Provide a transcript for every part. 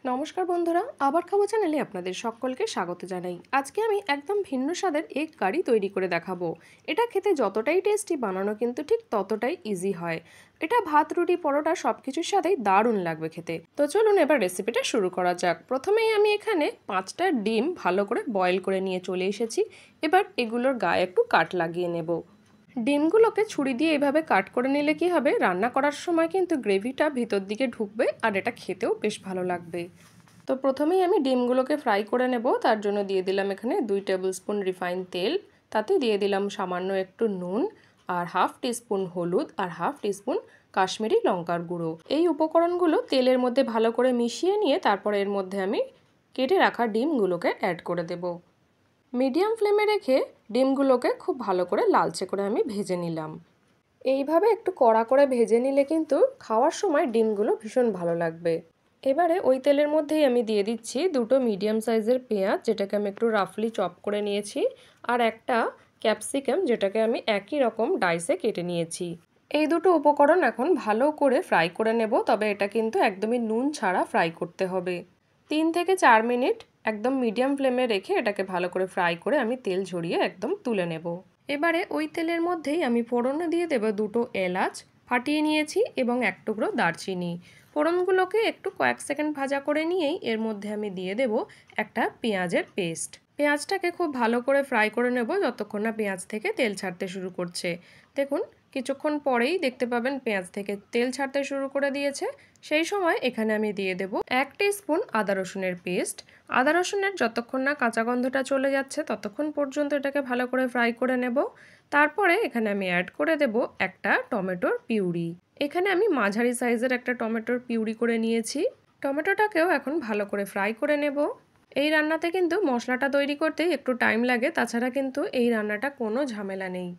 নমস্কার বন্ধুরা, আবার খাবো চ্যানেলে আপনাদের সকলকে স্বাগত জানাই। আজকে আমি একদম ভিন্ন স্বাদের এগ কারি তৈরি করে দেখাবো। এটা খেতে যতটাই টেস্টি, বানানো কিন্তু ঠিক ততটাই ইজি হয়। এটা ভাত, রুটি, পরোটা সব কিছুর সাথেই দারুণ লাগবে খেতে। তো চলুন এবার রেসিপিটা শুরু করা যাক। প্রথমেই আমি এখানে 5টা ডিম ভালো করে বয়েল করে নিয়ে চলে এসেছি। এবার এগুলোর গায়ে একটু কাট লাগিয়ে নেব। ডিমগুলোকে ছুরি দিয়ে এভাবে কাট করে নিলে কি হবে, রান্না করার সময় কিন্তু গ্রেভিটা ভিতর দিকে ঢুকবে আর এটা খেতেও বেশ ভালো লাগবে। তো প্রথমেই আমি ডিমগুলোকে ফ্রাই করে নেব। তার জন্য দিয়ে দিলাম এখানে 2 টেবিল স্পুন রিফাইন তেল, তাতে দিয়ে দিলাম সামান্য একটু নুন আর হাফ টিস্পুন হলুদ আর হাফ টিস্পুন কাশ্মীরি লঙ্কার গুঁড়ো। এই উপকরণগুলো তেলের মধ্যে ভালো করে মিশিয়ে নিয়ে তারপরে এর মধ্যে আমি কেটে রাখা ডিমগুলোকে অ্যাড করে দেব। মিডিয়াম ফ্লেমে রেখে ডিমগুলোকে খুব ভালো করে লালচে করে আমি ভেজে নিলাম। এইভাবে একটু কড়া করে ভেজে নিলে কিন্তু খাওয়ার সময় ডিমগুলো ভীষণ ভালো লাগবে। এবারে ওই তেলের মধ্যেই আমি দিয়ে দিচ্ছি 2টো মিডিয়াম সাইজের পেঁয়াজ, যেটাকে আমি একটু রাফলি চপ করে নিয়েছি, আর একটা ক্যাপসিকাম, যেটাকে আমি একই রকম ডাইসে কেটে নিয়েছি। এই দুটো উপকরণ এখন ভালো করে ফ্রাই করে নেব, তবে এটা কিন্তু একদমই নুন ছাড়া ফ্রাই করতে হবে। 3 থেকে 4 মিনিট একদম মিডিয়াম ফ্লেমে রেখে এটাকে ভালো করে ফ্রাই করে আমি তেল ঝরিয়ে একদম তুলে নেব। এবারে ওই তেলের মধ্যেই আমি ফোড়নে দিয়ে দেব 2টো এলাচ ফাটিয়ে নিয়েছি এবং 1 টুকরো দারচিনি। ফোড়নগুলোকে একটু কয়েক সেকেন্ড ভাজা করে নিয়েই এর মধ্যে আমি দিয়ে দেব একটা পেঁয়াজের পেস্ট। পেঁয়াজটাকে খুব ভালো করে ফ্রাই করে নেব যতক্ষণ না পেঁয়াজ থেকে তেল ছাড়তে শুরু করছে। দেখুন, কিছুক্ষণ পরেই দেখতে পাবেন পেঁয়াজ থেকে তেল ছাড়তে শুরু করে দিয়েছে। সেই সময় এখানে আমি দিয়ে দেব 1 টিস্পুন আদা রসুনের পেস্ট। আদা রসুনের যতক্ষণ না কাঁচা গন্ধটা চলে যাচ্ছে ততক্ষণ পর্যন্ত এটাকে ভালো করে ফ্রাই করে নেব। তারপরে এখানে আমি অ্যাড করে দেব একটা টমেটোর পিউরি। এখানে আমি মাঝারি সাইজের একটা টমেটোর পিউরি করে নিয়েছি। টমেটোটাকেও এখন ভালো করে ফ্রাই করে নেব। এই রান্নাতে কিন্তু মশলাটা তৈরি করতে একটু টাইম লাগে, তাছাড়া কিন্তু এই রান্নাটা কোনো ঝামেলা নেই।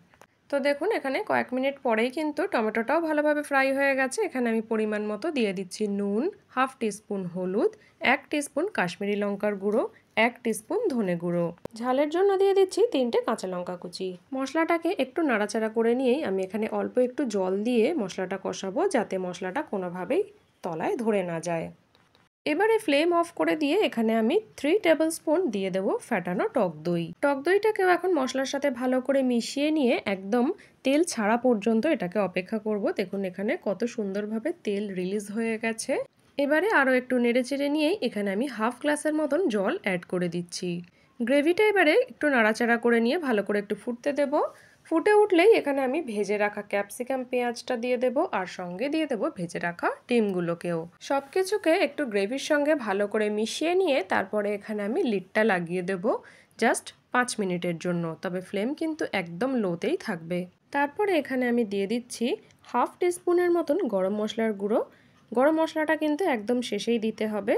তো দেখুন, এখানে কয়েক মিনিট পরেই কিন্তু টমেটোটাও ভালোভাবে ফ্রাই হয়ে গেছে। এখানে আমি পরিমাণ মতো দিয়ে দিচ্ছি নুন, হাফ টিস্পুন হলুদ, 1 টিস্পুন কাশ্মীরি লঙ্কার গুঁড়ো, 1 টিস্পুন ধনে গুঁড়ো। ঝালের জন্য দিয়ে দিচ্ছি 3টে কাঁচা লঙ্কা কুচি। মশলাটাকে একটু নাড়াচাড়া করে নিয়েই আমি এখানে অল্প একটু জল দিয়ে মশলাটা কষাবো, যাতে মশলাটা কোনোভাবেই তলায় ধরে না যায়। এবারে ফ্লেম অফ করে দিয়ে এখানে আমি 3 টেবিল স্পুন দিয়ে দেবো ফ্যাটানো টক দই। টক দইটাকেও এখন মশলার সাথে ভালো করে মিশিয়ে নিয়ে একদম তেল ছাড়া পর্যন্ত এটাকে অপেক্ষা করব। দেখুন এখানে কত সুন্দরভাবে তেল রিলিজ হয়ে গেছে। এবারে আরও একটু নেড়েচেড়ে নিয়েই এখানে আমি হাফ গ্লাসের মতন জল অ্যাড করে দিচ্ছি। গ্রেভিটা এবারে একটু নাড়াচাড়া করে নিয়ে ভালো করে একটু ফুটতে দেব। ফুটে উঠলেই এখানে আমি ভেজে রাখা ক্যাপসিকাম পেঁয়াজটা দিয়ে দেব, আর সঙ্গে দিয়ে দেব ভেজে রাখা ডিমগুলোকেও। সব কিছুকে একটু গ্রেভির সঙ্গে ভালো করে মিশিয়ে নিয়ে তারপরে এখানে আমি লিডটা লাগিয়ে দেব জাস্ট 5 মিনিটের জন্য, তবে ফ্লেম কিন্তু একদম লোতেই থাকবে। তারপরে এখানে আমি দিয়ে দিচ্ছি হাফ টিস্পুনের মতন গরম মশলার গুঁড়ো। গরম মশলাটা কিন্তু একদম শেষেই দিতে হবে।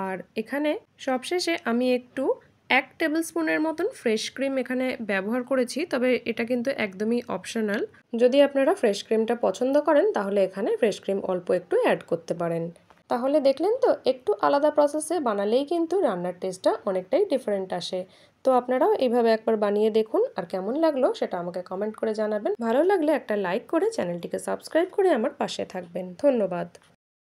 আর এখানে সবশেষে আমি একটু 1 টেবিল স্পুনের মতন ফ্রেশ ক্রিম এখানে ব্যবহার করেছি, তবে এটা কিন্তু একদমই অপশনাল। যদি আপনারা ফ্রেশ ক্রিমটা পছন্দ করেন তাহলে এখানে ফ্রেশ ক্রিম অল্প একটু অ্যাড করতে পারেন। তাহলে দেখলেন তো, একটু আলাদা প্রসেসে বানালেই কিন্তু রান্নার টেস্টটা অনেকটাই ডিফারেন্ট আসে। তো আপনারাও এইভাবে একবার বানিয়ে দেখুন, আর কেমন লাগলো সেটা আমাকে কমেন্ট করে জানাবেন। ভালো লাগলে একটা লাইক করে চ্যানেলটিকে সাবস্ক্রাইব করে আমার পাশে থাকবেন। ধন্যবাদ।